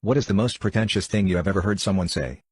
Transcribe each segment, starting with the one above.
What is the most pretentious thing you have ever heard someone say?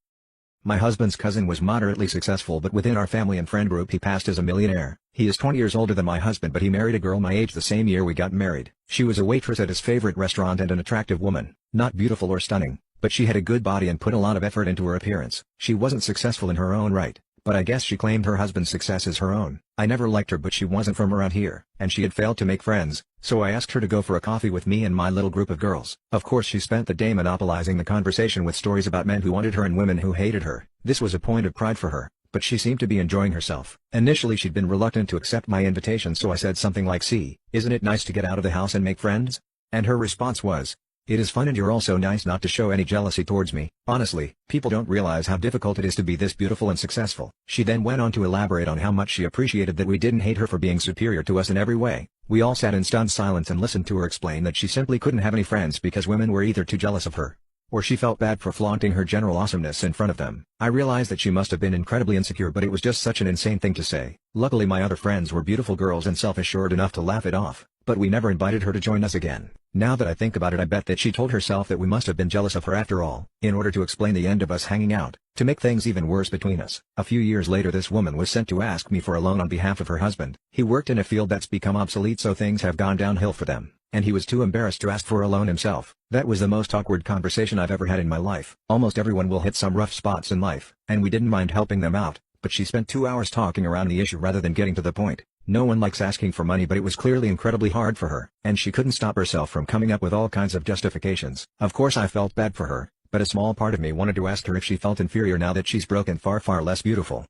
My husband's cousin was moderately successful, but within our family and friend group he passed as a millionaire. He is 20 years older than my husband, but he married a girl my age the same year we got married. She was a waitress at his favorite restaurant and an attractive woman, not beautiful or stunning, but she had a good body and put a lot of effort into her appearance. She wasn't successful in her own right, but I guess she claimed her husband's success as her own. I never liked her, but she wasn't from around here, and she had failed to make friends, so I asked her to go for a coffee with me and my little group of girls. Of course she spent the day monopolizing the conversation with stories about men who wanted her and women who hated her. This was a point of pride for her, but she seemed to be enjoying herself. Initially she'd been reluctant to accept my invitation, so I said something like, "See, isn't it nice to get out of the house and make friends?" And her response was, "It is fun, and you're also nice not to show any jealousy towards me." Honestly, people don't realize how difficult it is to be this beautiful and successful. She then went on to elaborate on how much she appreciated that we didn't hate her for being superior to us in every way. We all sat in stunned silence and listened to her explain that she simply couldn't have any friends because women were either too jealous of her, or she felt bad for flaunting her general awesomeness in front of them. I realized that she must have been incredibly insecure, but it was just such an insane thing to say. Luckily my other friends were beautiful girls and self-assured enough to laugh it off, but we never invited her to join us again. Now that I think about it, I bet that she told herself that we must have been jealous of her after all, in order to explain the end of us hanging out, to make things even worse between us. A few years later this woman was sent to ask me for a loan on behalf of her husband. He worked in a field that's become obsolete, so things have gone downhill for them, and he was too embarrassed to ask for a loan himself. That was the most awkward conversation I've ever had in my life. Almost everyone will hit some rough spots in life, and we didn't mind helping them out, but she spent 2 hours talking around the issue rather than getting to the point. No one likes asking for money, but it was clearly incredibly hard for her, and she couldn't stop herself from coming up with all kinds of justifications. Of course I felt bad for her, but a small part of me wanted to ask her if she felt inferior now that she's broke and far less beautiful.